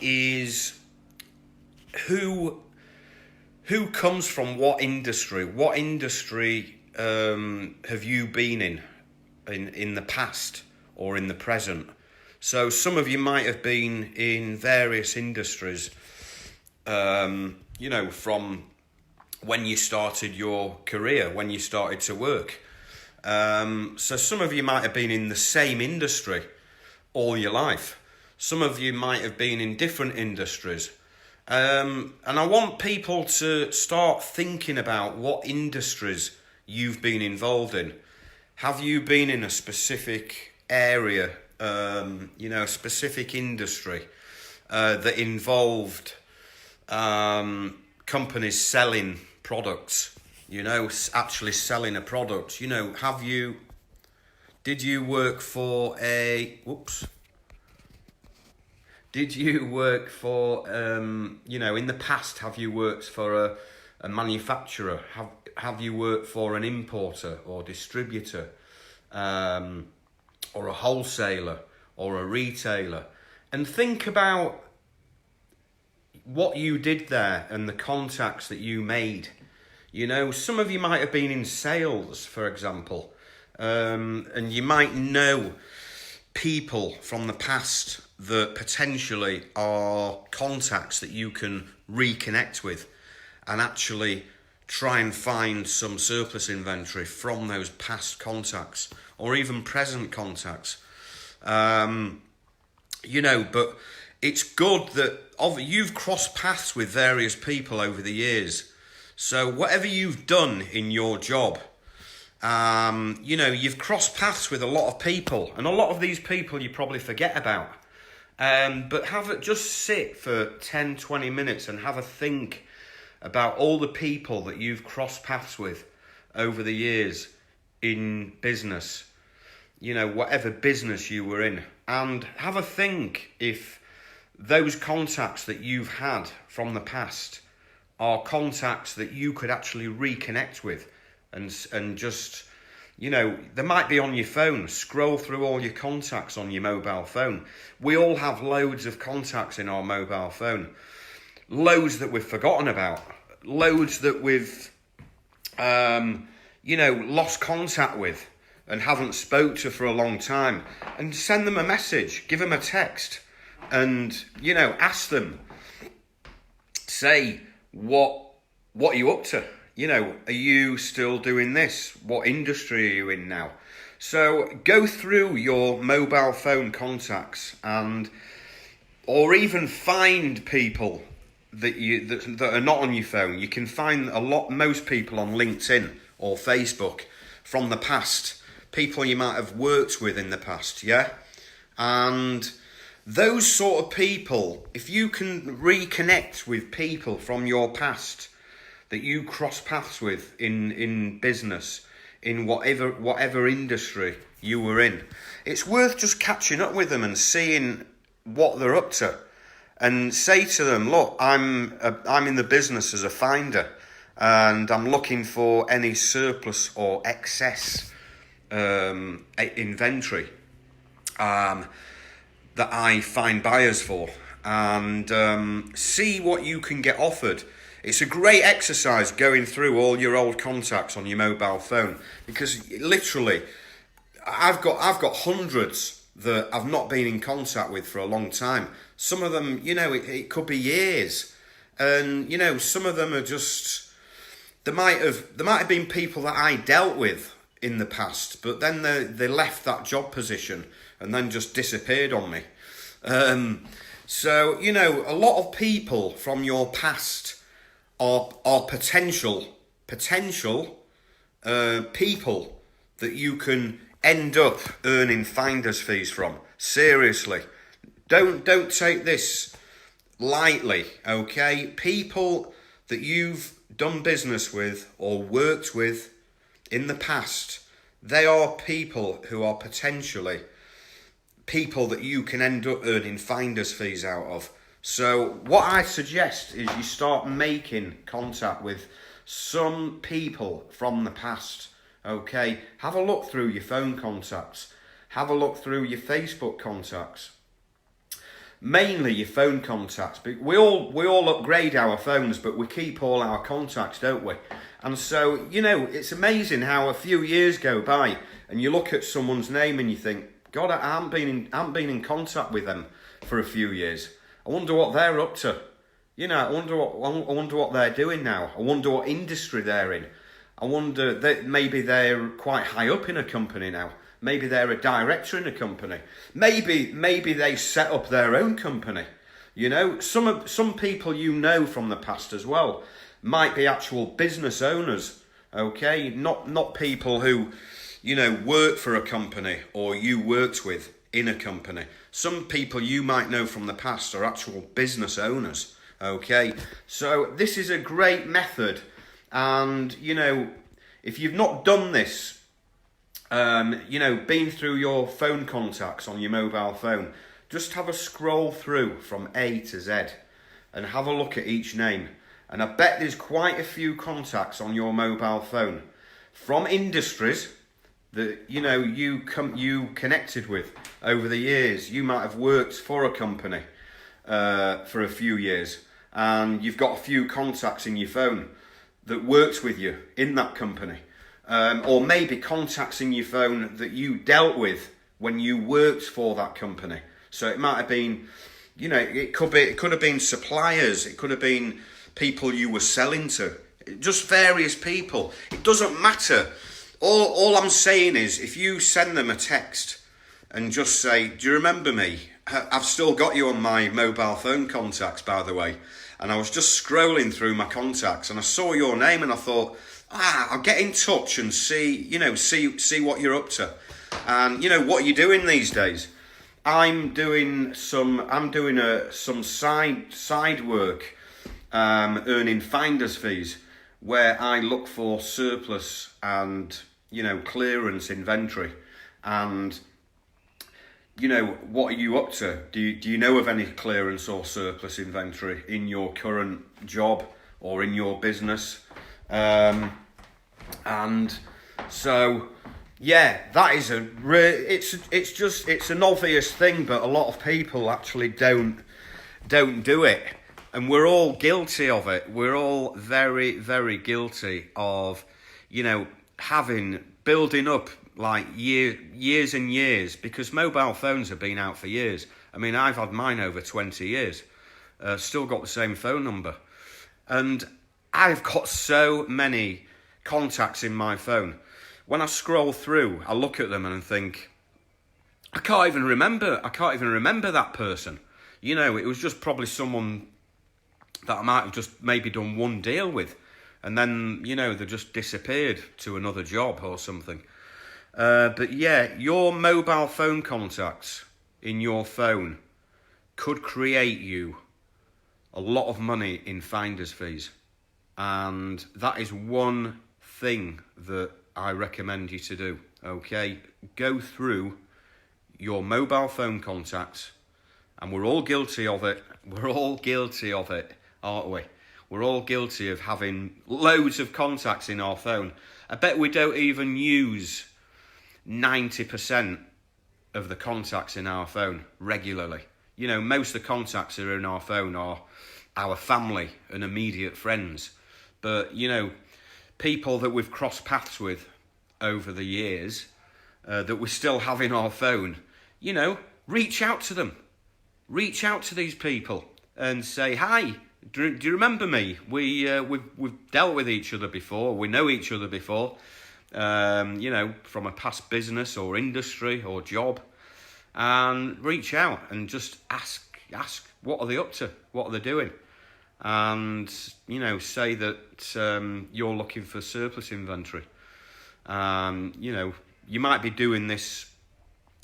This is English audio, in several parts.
is who comes from what industry? What industry have you been in the past or in the present? So some of you might have been in various industries, from when you started your career, when you started to work. So some of you might have been in the same industry all your life. Some of you might have been in different industries. And I want people to start thinking about what industries you've been involved in. Have you been in a specific area, a specific industry that involved companies selling products, actually selling a product? Did you work for in the past, have you worked for a manufacturer? Have you worked for an importer or distributor, or a wholesaler or a retailer? And think about what you did there and the contacts that you made. Some of you might have been in sales, for example, and you might know people from the past that potentially are contacts that you can reconnect with and actually try and find some surplus inventory from those past contacts or even present contacts. But it's good that you've crossed paths with various people over the years. So whatever you've done in your job, you've crossed paths with a lot of people, and a lot of these people you probably forget about. But just sit for 10, 20 minutes and have a think about all the people that you've crossed paths with over the years in business, whatever business you were in, and have a think if those contacts that you've had from the past are contacts that you could actually reconnect with and just, they might be on your phone. Scroll through all your contacts on your mobile phone. We all have loads of contacts in our mobile phone. Loads that we've forgotten about. Loads that we've, lost contact with and haven't spoke to for a long time. And send them a message. Give them a text. And, ask them. Say, what are you up to? Are you still doing this? What industry are you in now? So go through your mobile phone contacts or even find people that are not on your phone. You can find most people on LinkedIn or Facebook from the past, people you might have worked with in the past, yeah? And those sort of people, if you can reconnect with people from your past that you cross paths with in business, in whatever industry you were in, it's worth just catching up with them and seeing what they're up to, and say to them, look, I'm in the business as a finder, and I'm looking for any surplus or excess inventory that I find buyers for, and see what you can get offered. It's a great exercise going through all your old contacts on your mobile phone, because literally, I've got hundreds that I've not been in contact with for a long time. Some of them, it could be years, and some of them are just, there might have been people that I dealt with in the past, but then they left that job position and then just disappeared on me. So a lot of people from your past are potential people that you can end up earning finder's fees from. Seriously, don't take this lightly, okay? People that you've done business with or worked with in the past, they are people who are potentially people that you can end up earning finder's fees out of. So what I suggest is you start making contact with some people from the past, okay? Have a look through your phone contacts. Have a look through your Facebook contacts. mainly your phone contacts. But we all upgrade our phones, but we keep all our contacts, don't we? And so, it's amazing how a few years go by and you look at someone's name and you think, God, I haven't been in contact with them for a few years. I wonder what they're up to. I wonder what they're doing now. I wonder what industry they're in. I wonder that maybe they're quite high up in a company now. Maybe they're a director in a company. Maybe they set up their own company. Some people from the past as well might be actual business owners. Okay, not people who work for a company or you worked with in a company. Some people you might know from the past are actual business owners. Okay, so this is a great method, and if you've not done this, been through your phone contacts on your mobile phone, just have a scroll through from A to Z and have a look at each name. And I bet there's quite a few contacts on your mobile phone from industries that you connected with over the years. You might have worked for a company for a few years, and you've got a few contacts in your phone that works with you in that company. Or maybe contacts in your phone that you dealt with when you worked for that company. So it might have been, it could have been suppliers, it could have been people you were selling to, just various people. It doesn't matter. All I'm saying is, if you send them a text and just say, do you remember me? I've still got you on my mobile phone contacts, by the way. And I was just scrolling through my contacts and I saw your name and I thought, I'll get in touch and see what you're up to. And what are you doing these days? I'm doing some side work, earning finder's fees, where I look for surplus and clearance inventory. And what are you up to? Do you know of any clearance or surplus inventory in your current job or in your business? And so, that is it's an obvious thing, but a lot of people actually don't do it, and we're all guilty of it. We're all very, very guilty of, building up like years and years, because mobile phones have been out for years. I mean, I've had mine over 20 years, still got the same phone number, and I've got so many contacts in my phone. When I scroll through, I look at them and think, I can't even remember that person. It was just probably someone that I might have just maybe done one deal with, and then they just disappeared to another job or something. But your mobile phone contacts in your phone could create you a lot of money in finder's fees. And that is one thing that I recommend you to do. Okay, go through your mobile phone contacts, and we're all guilty of it. We're all guilty of it, aren't we? We're all guilty of having loads of contacts in our phone. I bet we don't even use 90% of the contacts in our phone regularly. Most of the contacts that are in our phone are our family and immediate friends. But, people that we've crossed paths with over the years, that we still have in our phone, reach out to them. Reach out to these people and say, hi, do you remember me? We've dealt with each other before. We know each other before, from a past business or industry or job. And reach out and just ask what are they up to? What are they doing? And say that you're looking for surplus inventory. You might be doing this,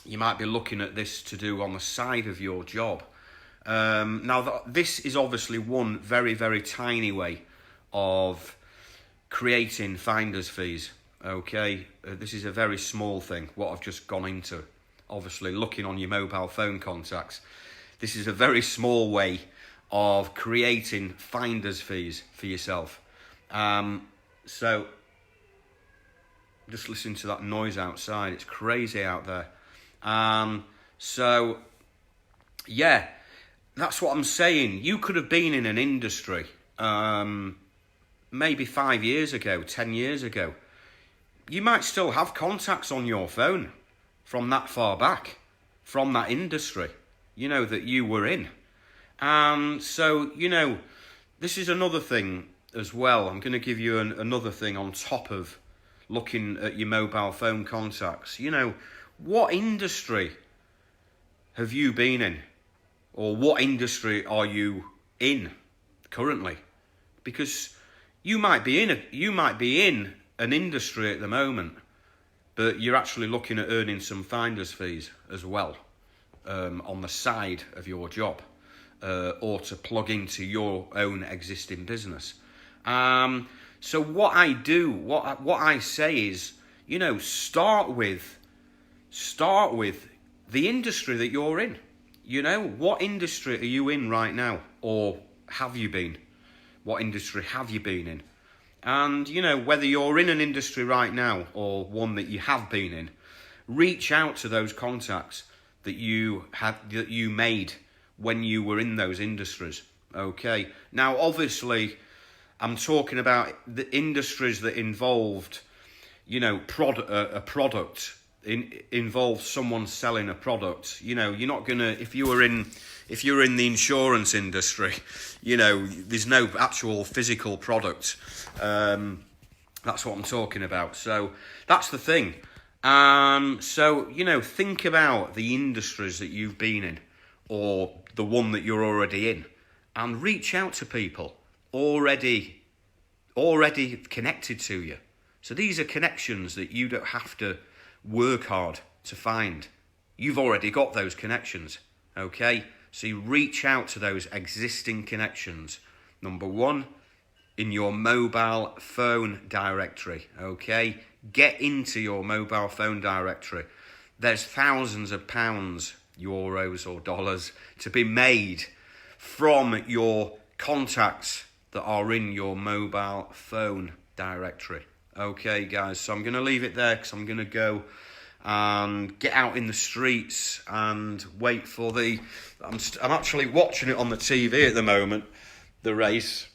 you might be looking at this to do on the side of your job. Now this is obviously one very, very tiny way of creating finder's fees. Okay, this is a very small thing, what I've just gone into. Obviously looking on your mobile phone contacts, this is a very small way of creating finder's fees for yourself. So just listen to that noise outside. It's crazy out there. that's what I'm saying. You could have been in an industry maybe 5 years ago, 10 years ago. You might still have contacts on your phone from that far back, from that industry, that you were in. And so, this is another thing as well. I'm going to give you another thing on top of looking at your mobile phone contacts. What industry have you been in? Or what industry are you in currently? Because you might be in an industry at the moment, but you're actually looking at earning some finder's fees as well on the side of your job, or to plug into your own existing business. So what I do, what I say is, start with the industry that you're in. What industry are you in right now? Or have you been? What industry have you been in? And, whether you're in an industry right now or one that you have been in, reach out to those contacts that you made when you were in those industries. Okay. Now, obviously, I'm talking about the industries that involved, a product. Involves someone selling a product. You're not gonna, if you're in the insurance industry, there's no actual physical product. That's what I'm talking about. So that's the thing. So think about the industries that you've been in, or the one that you're already in, and reach out to people already connected to you. So these are connections that you don't have to work hard to find. You've already got those connections, okay? So you reach out to those existing connections. Number one, in your mobile phone directory, okay? Get into your mobile phone directory. There's thousands of pounds, euros or dollars to be made from your contacts that are in your mobile phone directory. Okay, guys, so I'm going to leave it there because I'm going to go and get out in the streets and wait for I'm actually watching it on the TV at the moment, the race.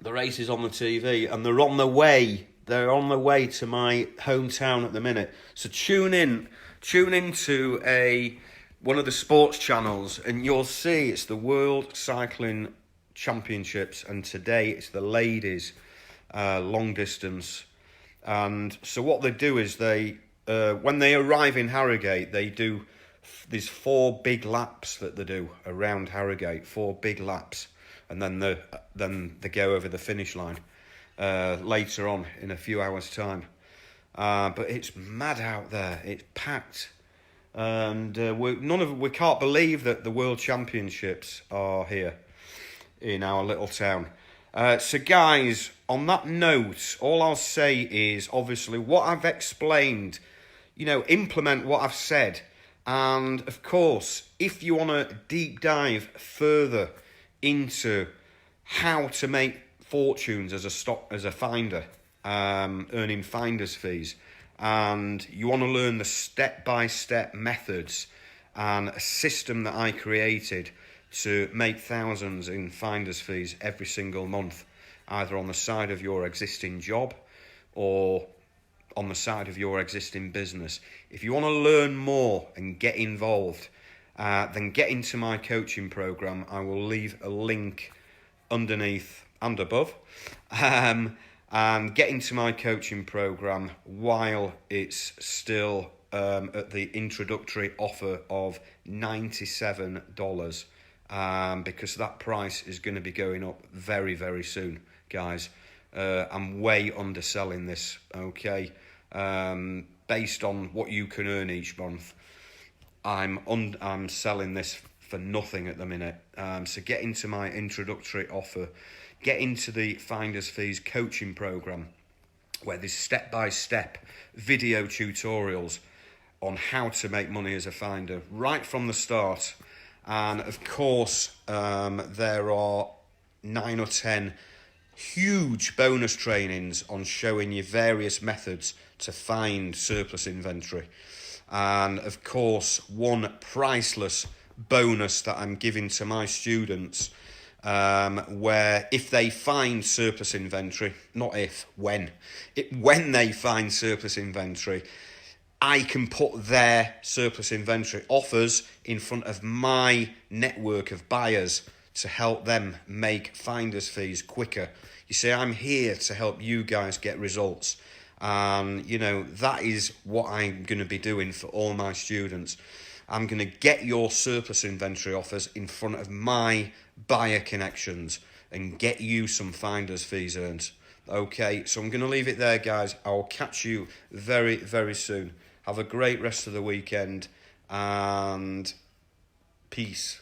The race is on the TV, and they're on the way to my hometown at the minute. So tune in to one of the sports channels, and you'll see it's the World Cycling Championships, and today it's the ladies long distance. And so what they do is when they arrive in Harrogate, they do these 4 big laps that they do around Harrogate, 4 big laps, and then they go over the finish line later on in a few hours' time. But it's mad out there. It's packed, and we can't believe that the World Championships are here in our little town. So guys, on that note, all I'll say is, obviously, what I've explained, implement what I've said. And of course, if you want to deep dive further into how to make fortunes as a finder, earning finder's fees, and you want to learn the step-by-step methods and a system that I created to make thousands in finder's fees every single month, either on the side of your existing job or on the side of your existing business. If you want to learn more and get involved, then get into my coaching program. I will leave a link underneath and above. And get into my coaching program while it's still at the introductory offer of $97. Because that price is going to be going up very, very soon, guys. I'm way underselling this, okay? Based on what you can earn each month, I'm selling this for nothing at the minute. So get into my introductory offer, get into the Finder's Fees coaching program, where there's step-by-step video tutorials on how to make money as a finder right from the start. And of course, there are 9 or 10 huge bonus trainings on showing you various methods to find surplus inventory. And of course, one priceless bonus that I'm giving to my students, where if they find surplus inventory, not if, when they find surplus inventory, I can put their surplus inventory offers in front of my network of buyers to help them make finder's fees quicker. You see, I'm here to help you guys get results. And, you know, that is what I'm going to be doing for all my students. I'm going to get your surplus inventory offers in front of my buyer connections and get you some finder's fees earned. Okay, so I'm going to leave it there, guys. I'll catch you very, very soon. Have a great rest of the weekend, and peace.